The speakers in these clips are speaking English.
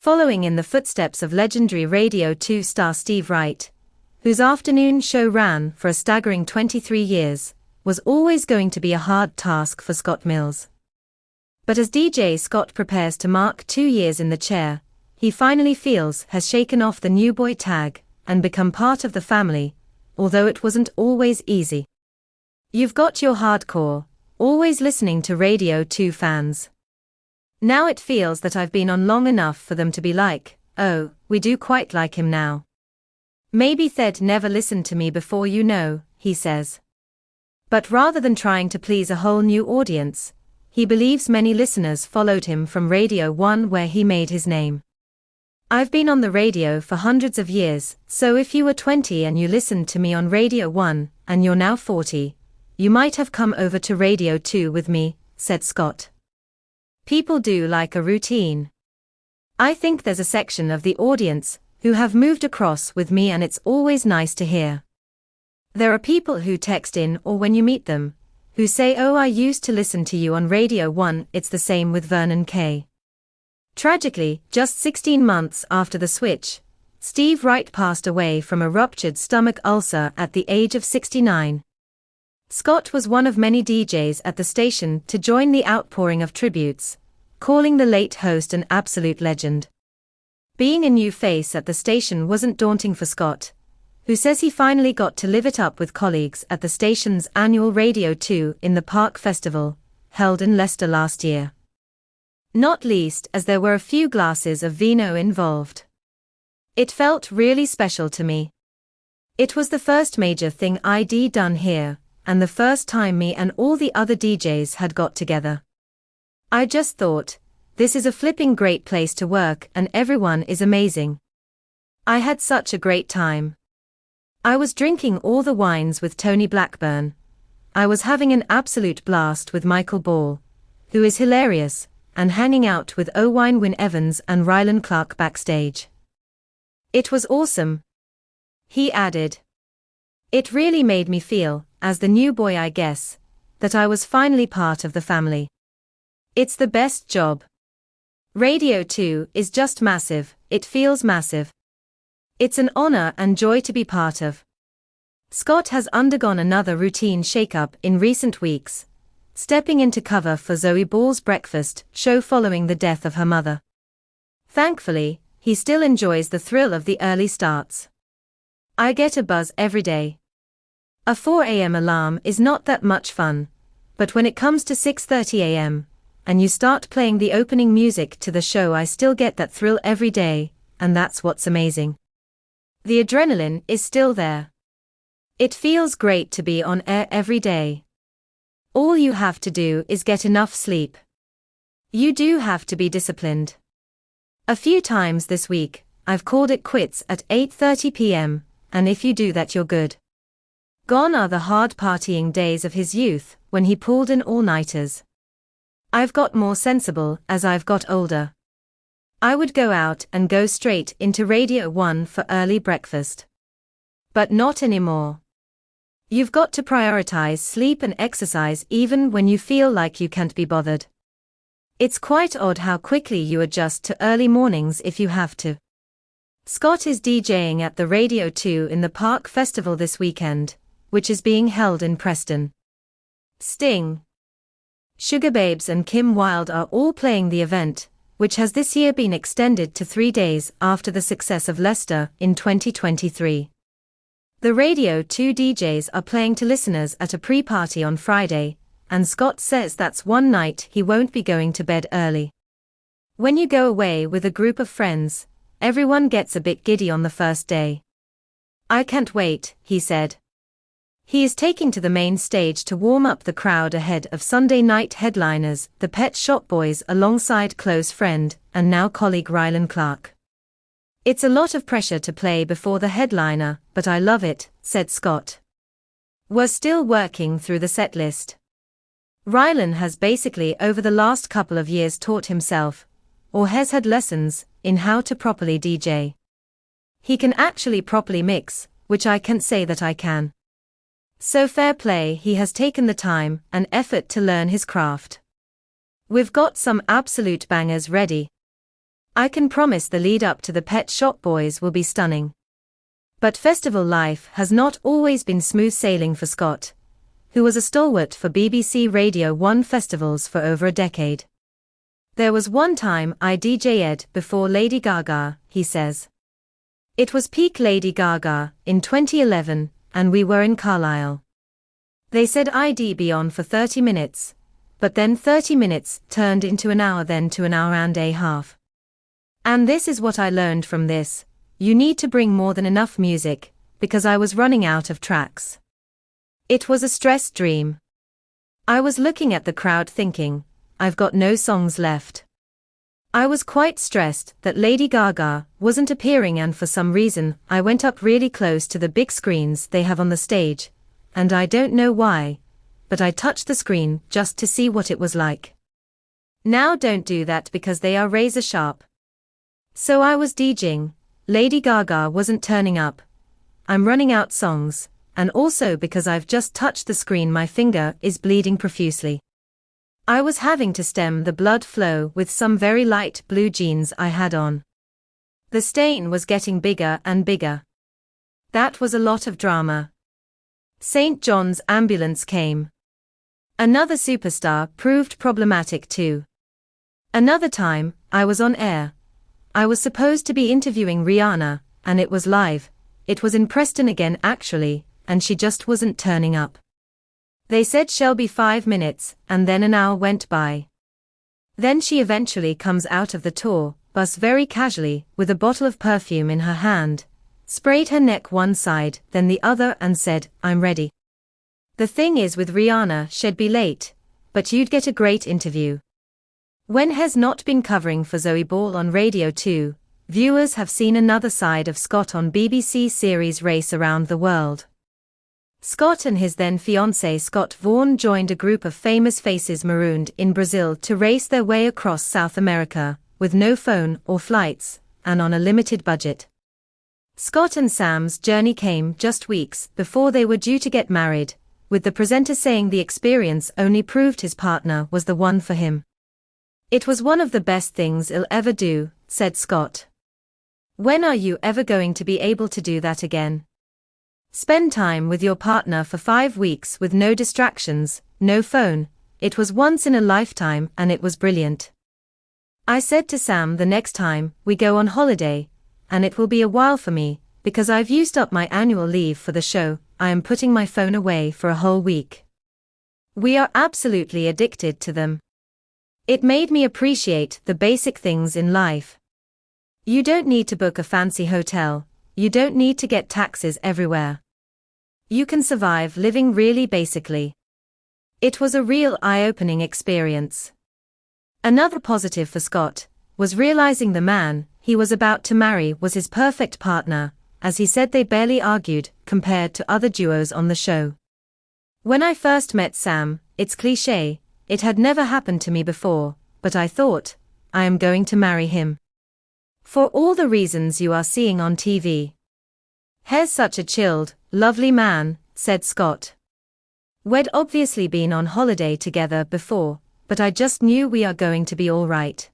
Following in the footsteps of legendary Radio 2 star Steve Wright, whose afternoon show ran for a staggering 23 years, was always going to be a hard task for Scott Mills. But as DJ Scott prepares to mark 2 years in the chair, he finally feels has shaken off the new boy tag and become part of the family, although it wasn't always easy. You've got your hardcore, always listening to Radio 2 fans. Now it feels that I've been on long enough for them to be like, oh, we do quite like him now. Maybe they'd never listened to me before, he says. But rather than trying to please a whole new audience, he believes many listeners followed him from Radio 1 where he made his name. I've been on the radio for hundreds of years, so if you were 20 and you listened to me on Radio 1, and you're now 40, you might have come over to Radio 2 with me, said Scott. People do like a routine. I think there's a section of the audience who have moved across with me, and it's always nice to hear. There are people who text in or when you meet them, who say, oh, I used to listen to you on Radio 1. It's the same with Vernon Kay. Tragically, just 16 months after the switch, Steve Wright passed away from a ruptured stomach ulcer at the age of 69. Scott was one of many DJs at the station to join the outpouring of tributes, calling the late host an absolute legend. Being a new face at the station wasn't daunting for Scott, who says he finally got to live it up with colleagues at the station's annual Radio 2 in the Park Festival, held in Leicester last year. Not least as there were a few glasses of vino involved. It felt really special to me. It was the first major thing I'd done here, and the first time me and all the other DJs had got together. I just thought, this is a flipping great place to work and everyone is amazing. I had such a great time. I was drinking all the wines with Tony Blackburn. I was having an absolute blast with Michael Ball, who is hilarious, and hanging out with Owain Wyn Evans and Rylan Clark backstage. It was awesome. He added. It really made me feel, as the new boy I guess, that I was finally part of the family. It's the best job. Radio 2 is just massive, it feels massive. It's an honor and joy to be part of. Scott has undergone another routine shakeup in recent weeks, stepping into cover for Zoe Ball's breakfast show following the death of her mother. Thankfully, he still enjoys the thrill of the early starts. I get a buzz every day. A 4 a.m. alarm is not that much fun, but when it comes to 6:30 a.m., and you start playing the opening music to the show, I still get that thrill every day, and that's what's amazing. The adrenaline is still there. It feels great to be on air every day. All you have to do is get enough sleep. You do have to be disciplined. A few times this week, I've called it quits at 8:30 p.m., and if you do that, you're good. Gone are the hard partying days of his youth, when he pulled in all-nighters. I've got more sensible as I've got older. I would go out and go straight into Radio 1 for early breakfast. But not anymore. You've got to prioritize sleep and exercise even when you feel like you can't be bothered. It's quite odd how quickly you adjust to early mornings if you have to. Scott is DJing at the Radio 2 in the Park Festival this weekend, which is being held in Preston. Sting, Sugababes and Kim Wilde are all playing the event, which has this year been extended to 3 days after the success of Leicester in 2023. The Radio 2 DJs are playing to listeners at a pre-party on Friday, and Scott says that's one night he won't be going to bed early. When you go away with a group of friends, everyone gets a bit giddy on the first day. I can't wait, he said. He is taking to the main stage to warm up the crowd ahead of Sunday night headliners, the Pet Shop Boys, alongside close friend and now colleague Rylan Clark. It's a lot of pressure to play before the headliner, but I love it, said Scott. We're still working through the set list. Rylan has basically over the last couple of years taught himself, or has had lessons, in how to properly DJ. He can actually properly mix, which I can't say that I can. So fair play, he has taken the time and effort to learn his craft. We've got some absolute bangers ready. I can promise the lead up to the Pet Shop Boys will be stunning. But festival life has not always been smooth sailing for Scott, who was a stalwart for BBC Radio 1 festivals for over a decade. There was one time I DJ'd before Lady Gaga, he says. It was peak Lady Gaga, in 2011, and we were in Carlisle. They said I'd be on for 30 minutes, but then 30 minutes turned into an hour, then to an hour and a half. And this is what I learned from this: you need to bring more than enough music, because I was running out of tracks. It was a stressed dream. I was looking at the crowd thinking, I've got no songs left. I was quite stressed that Lady Gaga wasn't appearing, and for some reason I went up really close to the big screens they have on the stage, and I don't know why, but I touched the screen just to see what it was like. Now don't do that because they are razor sharp. So I was DJing, Lady Gaga wasn't turning up. I'm running out songs, and also because I've just touched the screen my finger is bleeding profusely. I was having to stem the blood flow with some very light blue jeans I had on. The stain was getting bigger and bigger. That was a lot of drama. St. John's ambulance came. Another superstar proved problematic too. Another time, I was on air. I was supposed to be interviewing Rihanna, and it was live. It was in Preston again actually, and she just wasn't turning up. They said she'll be 5 minutes, and then an hour went by. Then she eventually comes out of the tour bus very casually with a bottle of perfume in her hand, sprayed her neck one side, then the other, and said, "I'm ready." The thing is with Rihanna, she'd be late, but you'd get a great interview. When has not been covering for Zoe Ball on Radio 2, viewers have seen another side of Scott on BBC series Race Around the World. Scott and his then fiancée Scott Vaughan joined a group of famous faces marooned in Brazil to race their way across South America, with no phone or flights, and on a limited budget. Scott and Sam's journey came just weeks before they were due to get married, with the presenter saying the experience only proved his partner was the one for him. "It was one of the best things he'll ever do," said Scott. "When are you ever going to be able to do that again? Spend time with your partner for 5 weeks with no distractions, no phone. It was once in a lifetime and it was brilliant." I said to Sam, the next time we go on holiday, and it will be a while for me, because I've used up my annual leave for the show, I am putting my phone away for a whole week. We are absolutely addicted to them. It made me appreciate the basic things in life. You don't need to book a fancy hotel. You don't need to get taxis everywhere. You can survive living really basically. It was a real eye-opening experience. Another positive for Scott was realizing the man he was about to marry was his perfect partner, as he said they barely argued compared to other duos on the show. "When I first met Sam, it's cliché, it had never happened to me before, but I thought, I am going to marry him. For all the reasons you are seeing on TV. He's such a chilled, lovely man," said Scott. "We'd obviously been on holiday together before, but I just knew we are going to be all right.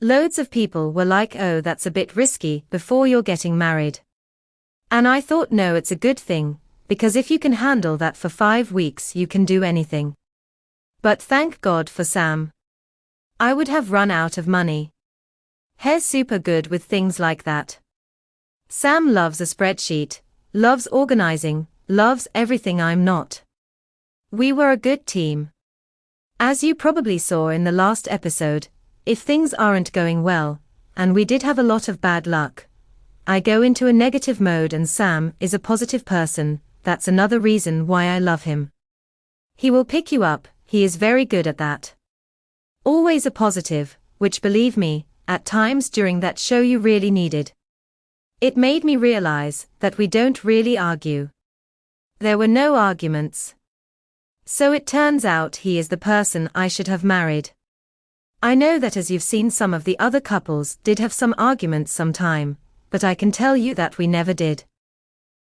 Loads of people were like, oh, that's a bit risky before you're getting married. And I thought, no, it's a good thing, because if you can handle that for 5 weeks, you can do anything. But thank God for Sam. I would have run out of money. He's super good with things like that. Sam loves a spreadsheet, loves organizing, loves everything I'm not. We were a good team. As you probably saw in the last episode, if things aren't going well, and we did have a lot of bad luck, I go into a negative mode, and Sam is a positive person. That's another reason why I love him. He will pick you up, he is very good at that. Always a positive, which, believe me, at times during that show you really needed. It made me realize that we don't really argue. There were no arguments. So it turns out he is the person I should have married. I know that, as you've seen, some of the other couples did have some arguments sometime, but I can tell you that we never did.